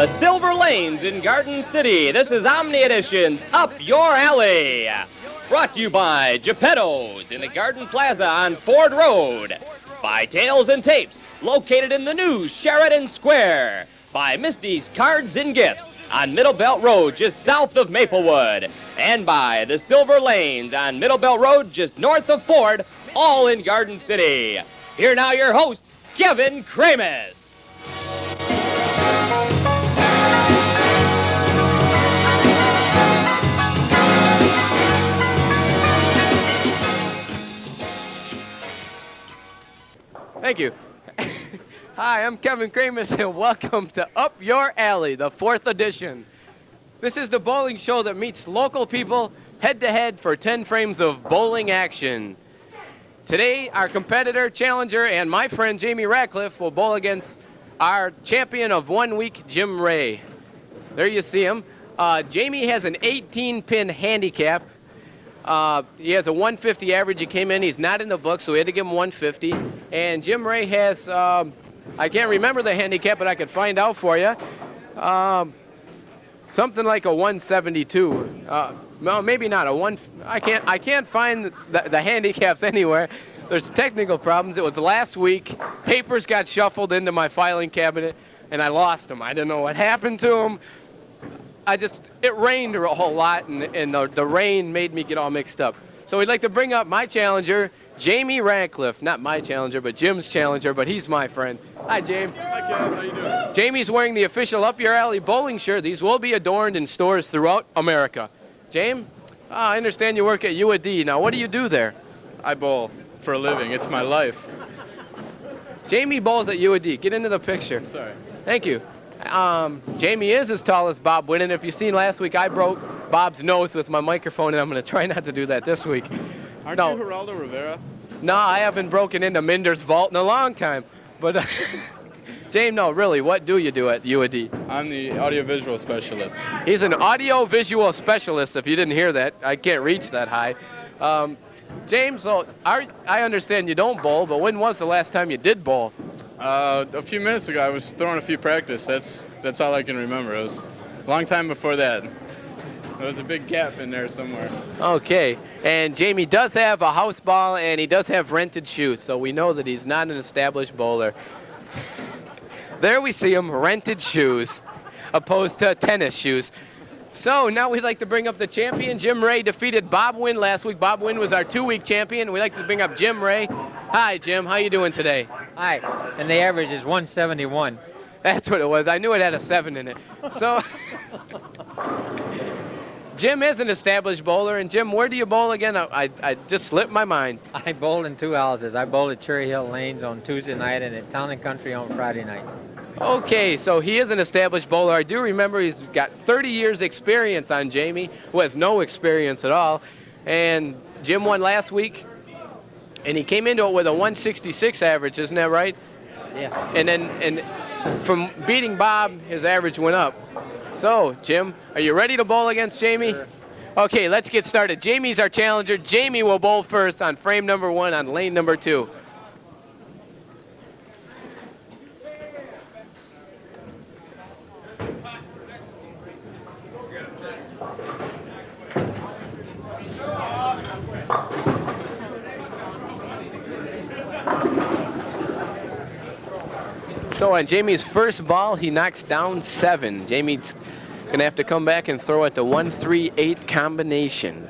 the Silver Lanes in Garden City. This is Omni Edition's Up Your Alley. Brought to you by Geppetto's in the Garden Plaza on Ford Road. By Tails and Tapes, located in the new Sheridan Square. By Misty's Cards and Gifts on Middle Belt Road, just south of Maplewood. And by the Silver Lanes on Middle Belt Road, just north of Ford, all in Garden City. Here now your host, Kevin Kramus. Thank you. Hi, I'm Kevin Kramus, and welcome to Up Your Alley, the 4th edition. This is the bowling show that meets local people head-to-head for 10 frames of bowling action. Today, our competitor, challenger, and my friend Jamie Ratcliffe will bowl against our champion of 1 week, Jim Ray. There you see him. Jamie has an 18-pin handicap. He has a 150 average. He came in. He's not in the book, so we had to give him 150. And Jim Ray has, I can't remember the handicap, but I could find out for you. Something like a 172. No, maybe not a one. I can't find the handicaps anywhere. There's technical problems. It was last week. Papers got shuffled into my filing cabinet, and I lost them. I didn't know what happened to them. It rained a whole lot, and the rain made me get all mixed up. So we'd like to bring up my challenger, Jamie Ratcliffe. Not my challenger, but Jim's challenger, but he's my friend. Hi, James. Hi, Kev. How you doing? Jamie's wearing the official Up Your Alley bowling shirt. These will be adorned in stores throughout America. James, I understand you work at UAD. Now, what do you do there? I bowl for a living. It's my life. Jamie bowls at UAD. Get into the picture. Sorry. Thank you. Jamie is as tall as Bob Winnan. If you've seen last week, I broke Bob's nose with my microphone, and I'm going to try not to do that this week. Aren't you Geraldo Rivera? No, I haven't broken into Minder's vault in a long time. But, James, no, really, what do you do at UAD? I'm the audiovisual specialist. He's an audiovisual specialist, if you didn't hear that. I can't reach that high. James, so I understand you don't bowl, but when was the last time you did bowl? A few minutes ago, I was throwing a few practice. That's all I can remember. It was a long time before that. There was a big gap in there somewhere. Okay, and Jamie does have a house ball, and he does have rented shoes, so we know that he's not an established bowler. There we see him, rented shoes, opposed to tennis shoes. So now we'd like to bring up the champion. Jim Ray defeated Bob Wynn last week. Bob Wynn was our 2-week champion. We'd like to bring up Jim Ray. Hi, Jim. How you doing today? Hi, and the average is 171. That's what it was. I knew it had a 7 in it. So, Jim is an established bowler. And, Jim, where do you bowl again? I just slipped my mind. I bowled in 2 houses. I bowled at Cherry Hill Lanes on Tuesday night and at Town & Country on Friday nights. Okay, so he is an established bowler. I do remember he's got 30 years experience on Jamie, who has no experience at all. And Jim won last week, and he came into it with a 166 average, isn't that right? Yeah. And from beating Bob, his average went up. So, Jim, are you ready to bowl against Jamie? Sure. Okay, let's get started. Jamie's our challenger. Jamie will bowl first on frame number 1 on lane number 2. So on Jamie's first ball, he knocks down 7. Jamie's going to have to come back and throw at the 1-3-8 combination.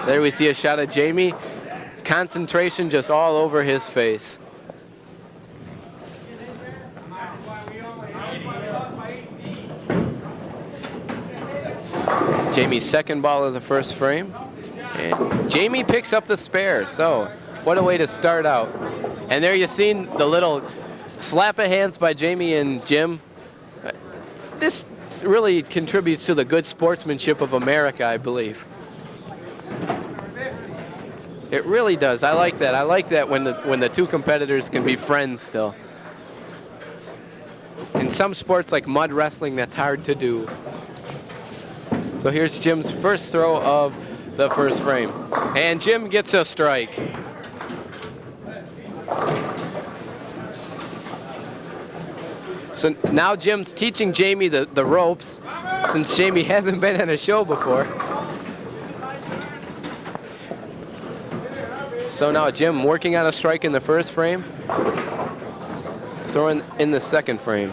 There we see a shot of Jamie. Concentration just all over his face. Jamie's second ball of the first frame. And Jamie picks up the spare, so what a way to start out. And there you seen the little slap of hands by Jamie and Jim. This really contributes to the good sportsmanship of America, I believe. It really does. I like that. I like that when the two competitors can be friends still. In some sports like mud wrestling, that's hard to do. So here's Jim's first throw of the first frame. And Jim gets a strike. So now Jim's teaching Jamie the ropes, since Jamie hasn't been on a show before. So now Jim working on a strike in the first frame, throwing in the second frame.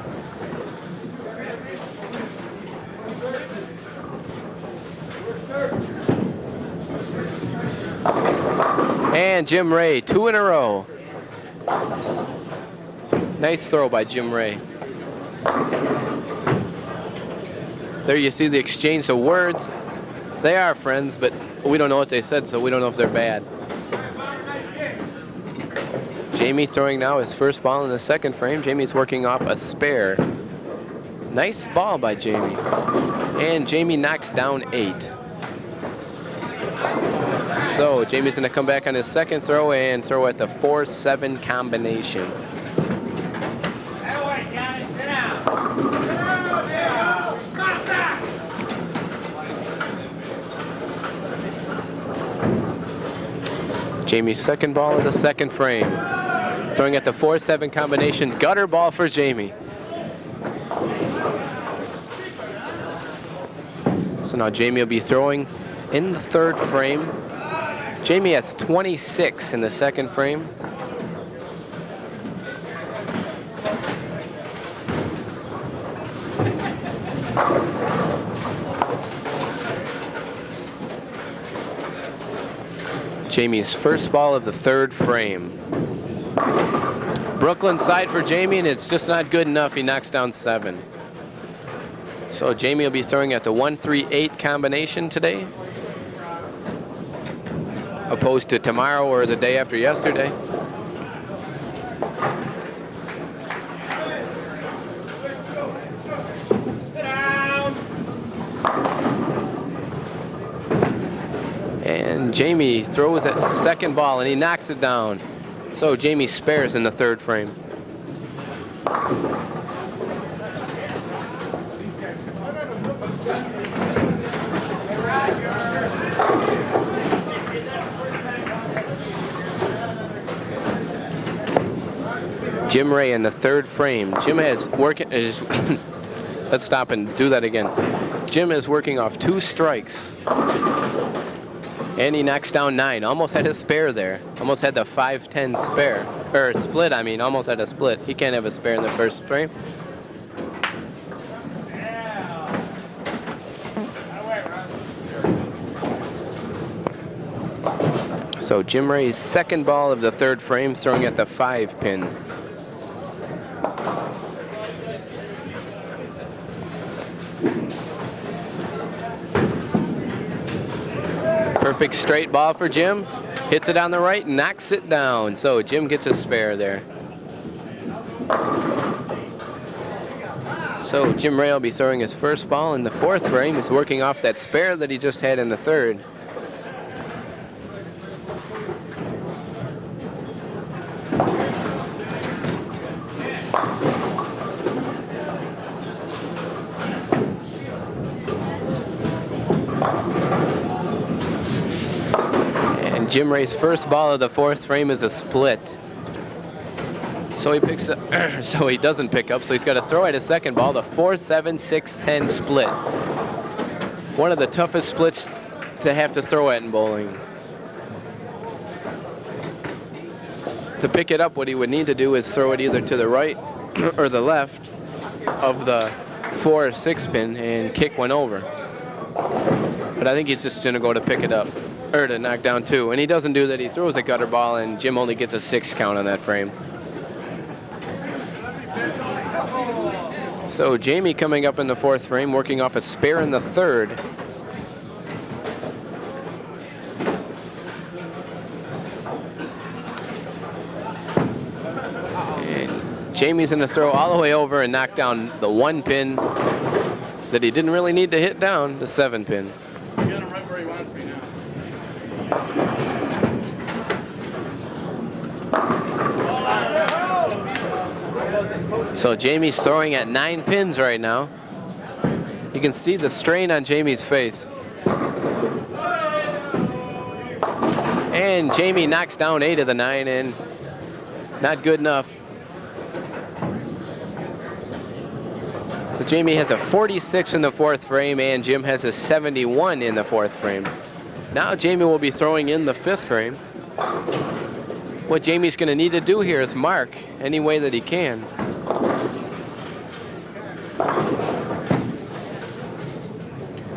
And Jim Ray, 2 in a row. Nice throw by Jim Ray. There you see the exchange of words. They are friends, but we don't know what they said, so we don't know if they're bad. Jamie throwing now his first ball in the second frame. Jamie's working off a spare. Nice ball by Jamie. And Jamie knocks down 8. So Jamie's going to come back on his second throw and throw at the 4-7 combination. Jamie's second ball of the second frame. Throwing at the 4-7 combination. Gutter ball for Jamie. So now Jamie will be throwing in the third frame. Jamie has 26 in the second frame. Jamie's first ball of the third frame. Brooklyn side for Jamie, and it's just not good enough. He knocks down 7. So Jamie will be throwing at the 1-3-8 combination today, opposed to tomorrow or the day after yesterday. And Jamie throws that second ball and he knocks it down. So Jamie spares in the third frame. Jim Ray in the third frame. Jim has working is let's stop and do that again. Jim is working off 2 strikes. And he knocks down 9. Almost had a spare there. Almost had the 5-10 spare. Or split, I mean. Almost had a split. He can't have a spare in the first frame. So Jim Ray's second ball of the third frame, throwing at the 5-pin. Perfect straight ball for Jim. Hits it on the right, knocks it down. So Jim gets a spare there. So Jim Ray will be throwing his first ball in the fourth frame. He's working off that spare that he just had in the third. Jim Ray's first ball of the fourth frame is a split. So he picks up, so he doesn't pick up, so he's got to throw at his second ball, the 4-7, 6-10 split. One of the toughest splits to have to throw at in bowling. To pick it up, what he would need to do is throw it either to the right or the left of the 4-6 pin and kick one over. But I think he's just going to go to pick it up. Or to knock down 2, and he doesn't do that. He throws a gutter ball, and Jim only gets a 6 count on that frame. So Jamie coming up in the fourth frame, working off a spare in the third. And Jamie's going to throw all the way over and knock down the 1 pin that he didn't really need to hit down, the 7 pin. You got him right where he wants me now. So Jamie's throwing at 9 pins right now. You can see the strain on Jamie's face. And Jamie knocks down 8 of the 9 and not good enough. So Jamie has a 46 in the fourth frame, and Jim has a 71 in the fourth frame. Now Jamie will be throwing in the fifth frame. What Jamie's going to need to do here is mark any way that he can.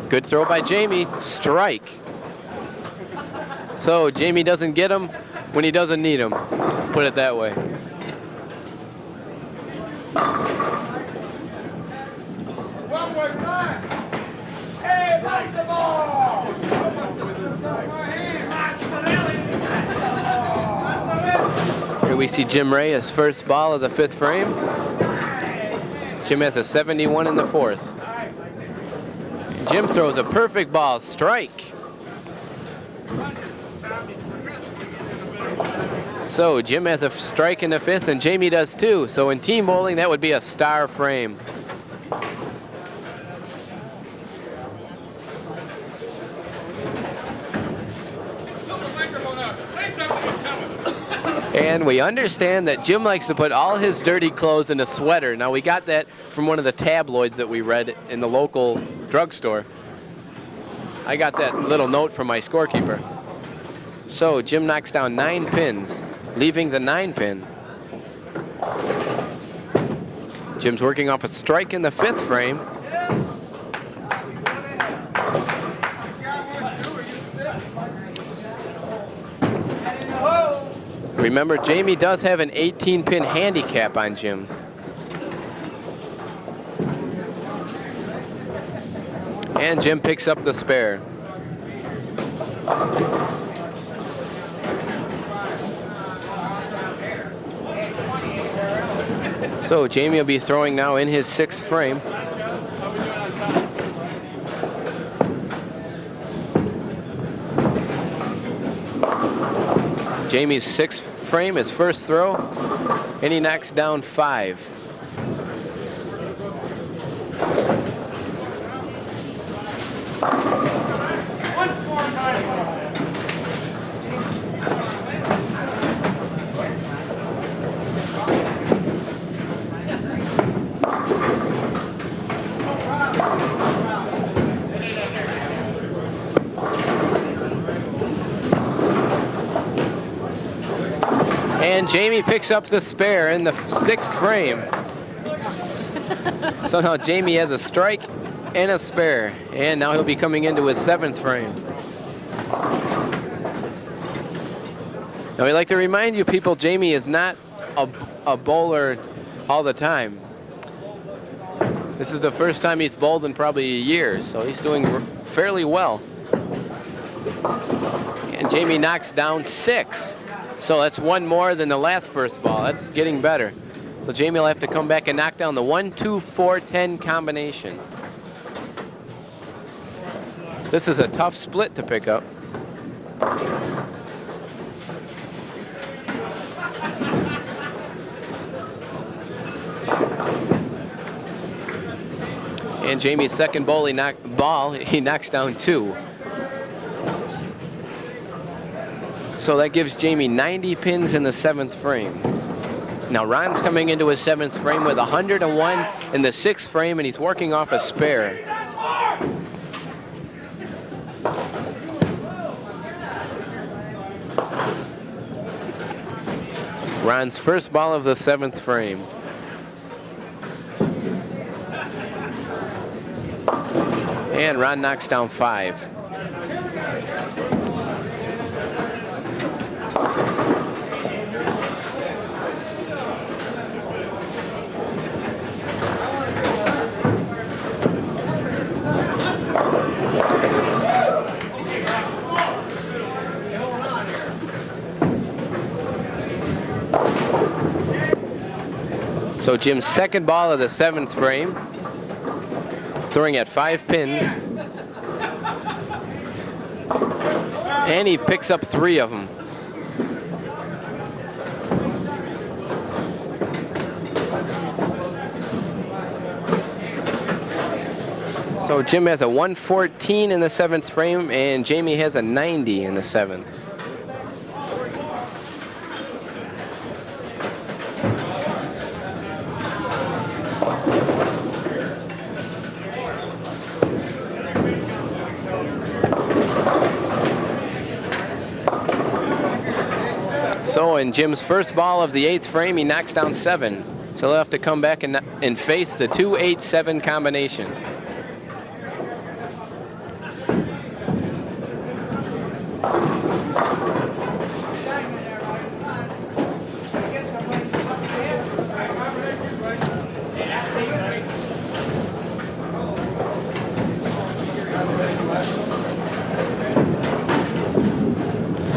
Good throw by Jamie. Strike. So Jamie doesn't get him when he doesn't need him. Put it that way. Hey, like the ball! Here we see Jim Ray, his first ball of the fifth frame. Jim has a 71 in the fourth. Jim throws a perfect ball, strike. So Jim has a strike in the fifth, and Jamie does too. So in team bowling, that would be a star frame. And we understand that Jim likes to put all his dirty clothes in a sweater. Now, we got that from one of the tabloids that we read in the local drugstore. I got that little note from my scorekeeper. So Jim knocks down 9 pins, leaving the 9 pin. Jim's working off a strike in the fifth frame. Remember, Jamie does have an 18-pin handicap on Jim. And Jim picks up the spare. So Jamie will be throwing now in his sixth frame. Jamie's sixth frame, his first throw, and he knocks down 5. And Jamie picks up the spare in the sixth frame. So now Jamie has a strike and a spare. And now he'll be coming into his seventh frame. Now we'd like to remind you people, Jamie is not a bowler all the time. This is the first time he's bowled in probably a year, so he's doing fairly well. And Jamie knocks down 6. So that's one more than the last first ball. That's getting better. So Jamie will have to come back and knock down the 1, 2, 4, 10 combination. This is a tough split to pick up. And Jamie's second ball, he knocks down 2. So that gives Jamie 90 pins in the seventh frame. Now Ron's coming into his seventh frame with 101 in the sixth frame, and he's working off a spare. Ron's first ball of the seventh frame. And Ron knocks down 5. So Jim's second ball of the seventh frame, throwing at 5 pins. And he picks up 3 of them. So Jim has a 114 in the seventh frame, and Jamie has a 90 in the seventh. So in Jim's first ball of the 8th frame, he knocks down 7. So he'll have to come back and face the 2-8-7 combination.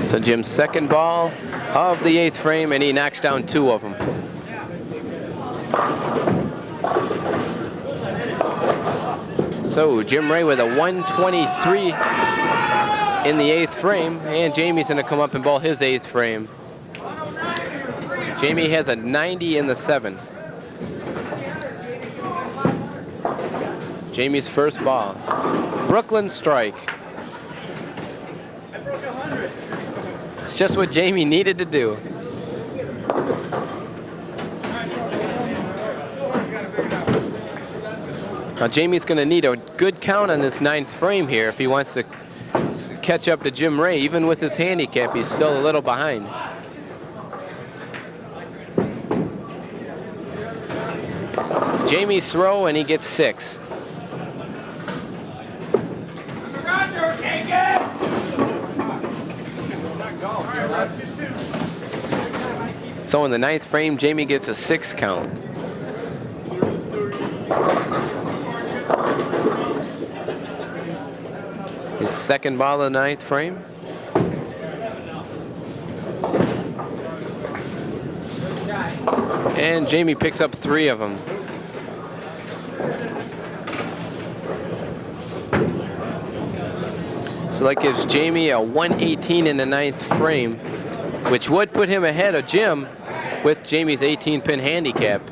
So Jim's second ball of the 8th frame, and he knocks down 2 of them. So Jim Ray with a 123 in the 8th frame, and Jamie's going to come up and ball his 8th frame. Jamie has a 90 in the 7th. Jamie's first ball. Brooklyn strike. It's just what Jamie needed to do. Now Jamie's going to need a good count on this 9th frame here if he wants to catch up to Jim Ray. Even with his handicap, he's still a little behind. Jamie's throw, and he gets 6. So in the 9th frame, Jamie gets a 6 count. His second ball of the 9th frame. And Jamie picks up 3 of them. So that gives Jamie a 118 in the 9th frame, which would put him ahead of Jim with Jamie's 18-pin handicap.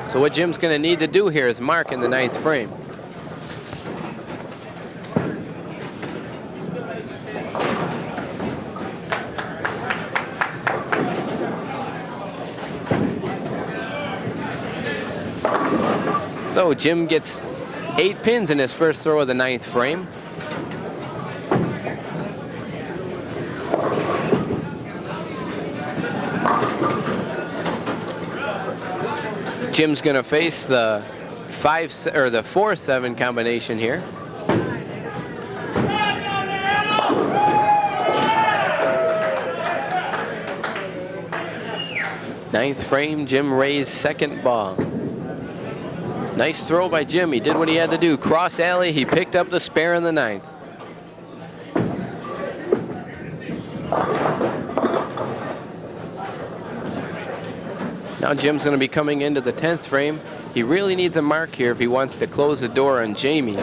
So what Jim's going to need to do here is mark in the 9th frame. So Jim gets 8 pins in his first throw of the 9th frame. Jim's going to face the 4-7 combination here. Ninth frame, Jim Ray's second ball. Nice throw by Jim. He did what he had to do. Cross alley, he picked up the spare in the 9th. Now Jim's going to be coming into the 10th frame. He really needs a mark here if he wants to close the door on Jamie,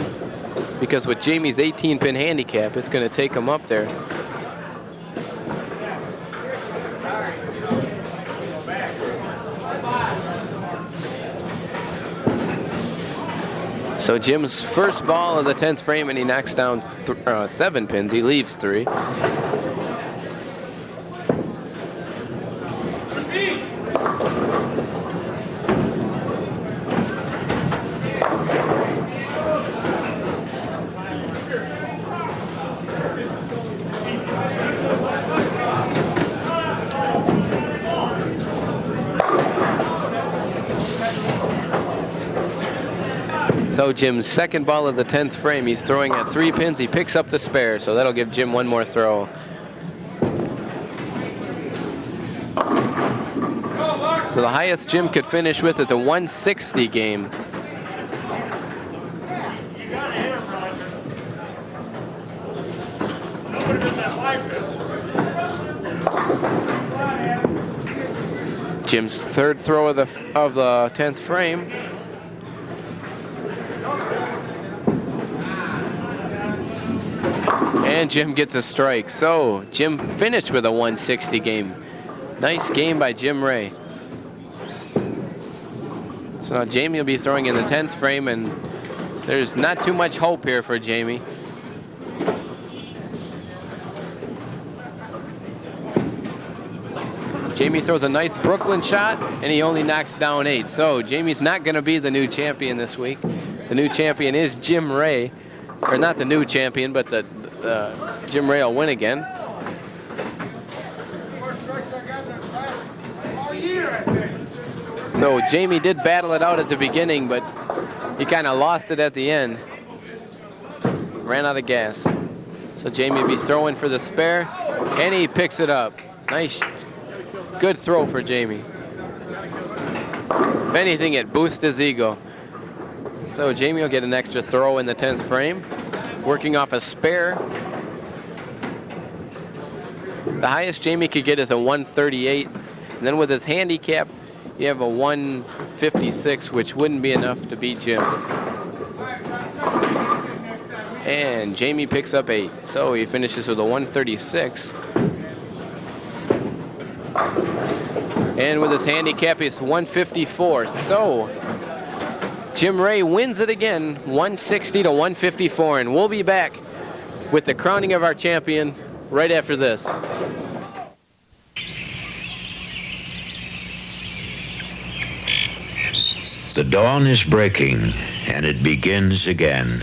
because with Jamie's 18-pin handicap, it's going to take him up there. So Jim's first ball of the 10th frame, and he knocks down 7 pins. He leaves 3. So Jim's second ball of the 10th frame, he's throwing at 3 pins. He picks up the spare, so that'll give Jim one more throw. So the highest Jim could finish with is a 160 game. Jim's third throw of the 10th frame. And Jim gets a strike. So Jim finished with a 160 game. Nice game by Jim Ray. So now Jamie will be throwing in the 10th frame, and there's not too much hope here for Jamie. Jamie throws a nice Brooklyn shot, and he only knocks down 8. So Jamie's not going to be the new champion this week. The new champion is Jim Ray. Or not the new champion, but Jim Ray will win again. So Jamie did battle it out at the beginning, but he kind of lost it at the end. Ran out of gas. So Jamie be throwing for the spare, and he picks it up. Nice, good throw for Jamie. If anything, it boosts his ego. So Jamie will get an extra throw in the 10th frame, working off a spare. The highest Jamie could get is a 138, and then with his handicap, you have a 156, which wouldn't be enough to beat Jim. And Jamie picks up 8, so he finishes with a 136. And with his handicap, it's 154. So Jim Ray wins it again, 160 to 154, and we'll be back with the crowning of our champion right after this. The dawn is breaking, and it begins again.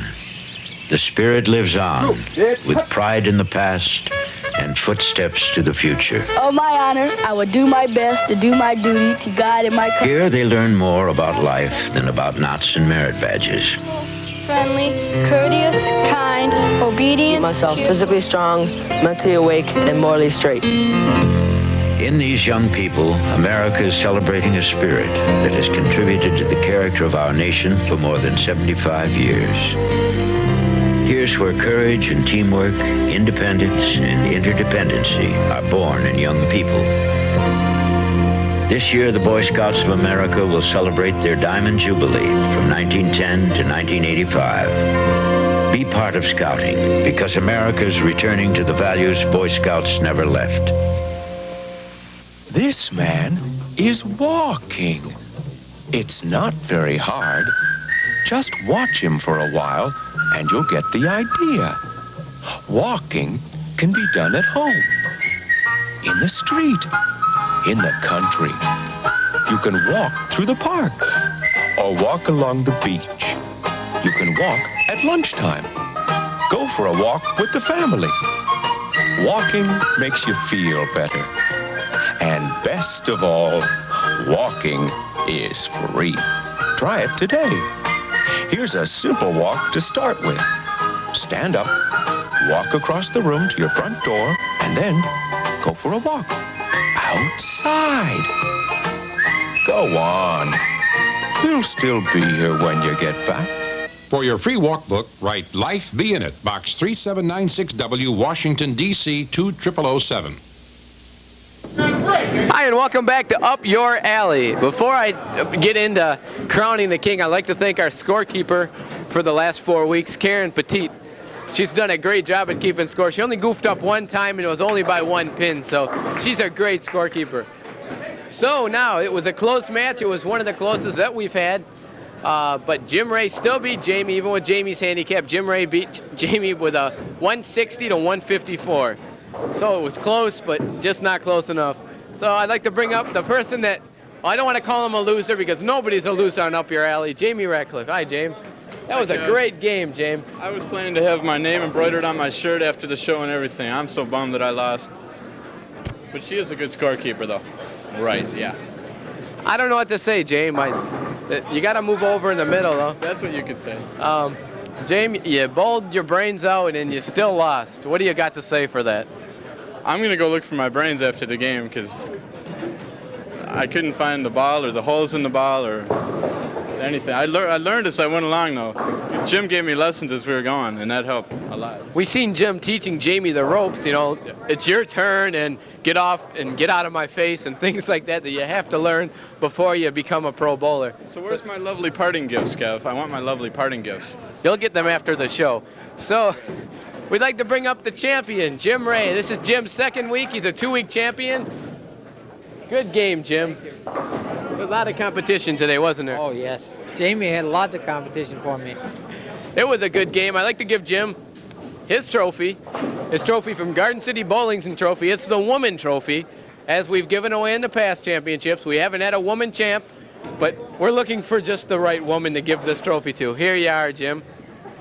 The spirit lives on, with pride in the past and footsteps to the future. On my honor, I will do my best to do my duty to God and my country. Here they learn more about life than about knots and merit badges. Friendly, courteous, kind, obedient. Myself physically strong, mentally awake, and morally straight. In these young people, America is celebrating a spirit that has contributed to the character of our nation for more than 75 years. Here's where courage and teamwork, independence and interdependency are born in young people. This year, the Boy Scouts of America will celebrate their Diamond Jubilee from 1910 to 1985. Be part of Scouting, because America is returning to the values Boy Scouts never left. This man is walking. It's not very hard. Just watch him for a while and you'll get the idea. Walking can be done at home, in the street, in the country. You can walk through the park or walk along the beach. You can walk at lunchtime. Go for a walk with the family. Walking makes you feel better. And best of all, walking is free. Try it today. Here's a simple walk to start with. Stand up, walk across the room to your front door, and then go for a walk outside. Go on. We'll still be here when you get back. For your free walk book, write Life Be In It, Box 3796W, Washington, D.C. 20007. Hi, and welcome back to Up Your Alley. Before I get into crowning the king, I'd like to thank our scorekeeper for the last 4 weeks, Karen Petit. She's done a great job at keeping score. She only goofed up one time, and it was only by 1 pin, so she's a great scorekeeper. So now, it was a close match. It was one of the closest that we've had. But Jim Ray still beat Jamie, even with Jamie's handicap. Jim Ray beat Jamie with a 160 to 154. So it was close, but just not close enough. So I'd like to bring up the person that, well, I don't want to call him a loser because nobody's a loser on Up Your Alley, Jamie Ratcliffe. Hi, James. That was a great game, James. I was planning to have my name embroidered on my shirt after the show and everything. I'm so bummed that I lost. But she is a good scorekeeper, though. Right, yeah. I don't know what to say, James. You got to move over in the middle, though. That's what you could say. James, you bowled your brains out and you still lost. What do you got to say for that? I'm going to go look for my brains after the game because I couldn't find the ball or the holes in the ball or anything. I learned as I went along, though. Jim gave me lessons as we were going, and that helped a lot. We seen Jim teaching Jamie the ropes, you know, it's your turn and get off and get out of my face and things like that you have to learn before you become a pro bowler. So where's my lovely parting gifts, Kev? I want my lovely parting gifts. You'll get them after the show. So we'd like to bring up the champion, Jim Ray. This is Jim's second week. He's a 2-week champion. Good game, Jim. A lot of competition today, wasn't there? Oh, yes. Jamie had lots of competition for me. It was a good game. I'd like to give Jim his trophy from Garden City Bowling's trophy. It's the woman trophy. As we've given away in the past championships, we haven't had a woman champ, but we're looking for just the right woman to give this trophy to. Here you are, Jim.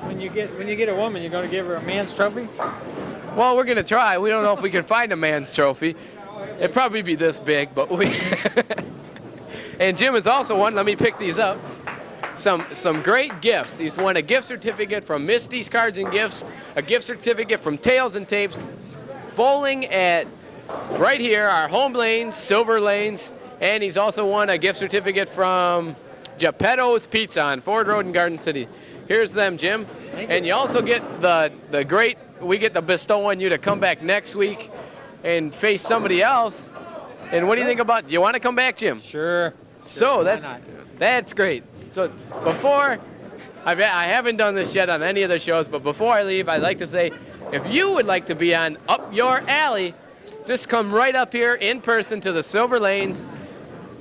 When you get a woman, you're going to give her a man's trophy? Well, we're going to try. We don't know if we can find a man's trophy. It'd probably be this big, but we... And Jim has also won, let me pick these up, some great gifts. He's won a gift certificate from Misty's Cards and Gifts, a gift certificate from Tails and Tapes, bowling at right here, our home lanes, Silver Lanes, and he's also won a gift certificate from Geppetto's Pizza on Ford Road in Garden City. Here's them, Jim. And you also get we get to bestow on you to come back next week and face somebody else. And what do you think about, do you want to come back, Jim? Sure. So that's great. So before, I haven't done this yet on any of the shows, but before I leave, I'd like to say, if you would like to be on Up Your Alley, just come right up here in person to the Silver Lanes.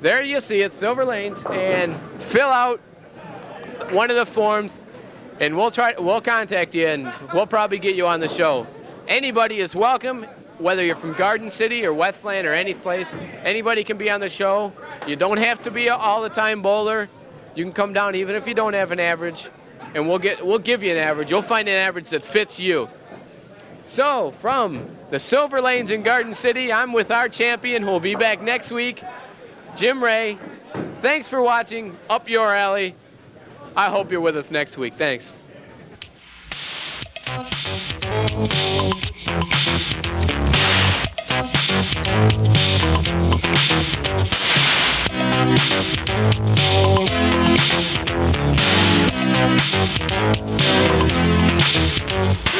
There you see it, Silver Lanes, and fill out one of the forms, and we'll contact you, and we'll probably get you on the show. Anybody is welcome, whether you're from Garden City or Westland or any place. Anybody can be on the show. You don't have to be an all-the-time bowler. You can come down even if you don't have an average, and we'll give you an average. You'll find an average that fits you. So, from the Silver Lanes in Garden City, I'm with our champion, who will be back next week, Jim Ray. Thanks for watching Up Your Alley. I hope you're with us next week. Thanks.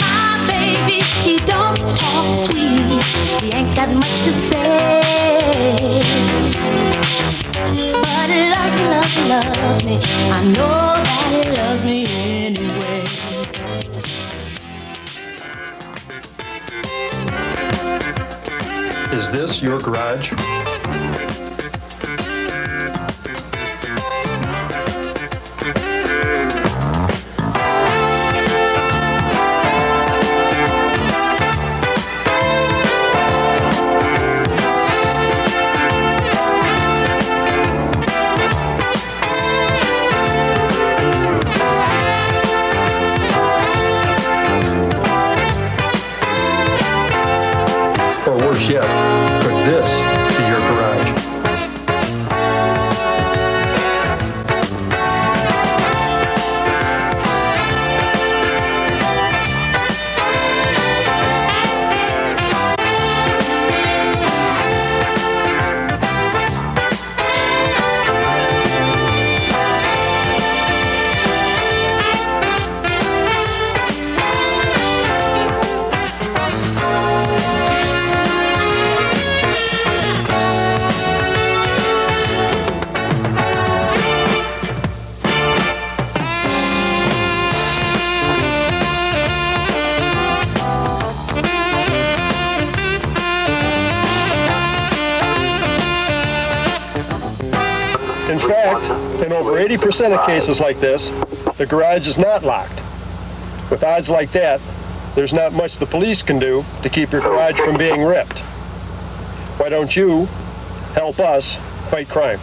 My baby, he don't talk sweet. He ain't got much to say. But he loves me. I know that he loves me anyway. Is this your garage? Or worse yet, could this be your garage? In fact, in over 80% of cases like this, the garage is not locked. With odds like that, there's not much the police can do to keep your garage from being ripped. Why don't you help us fight crime?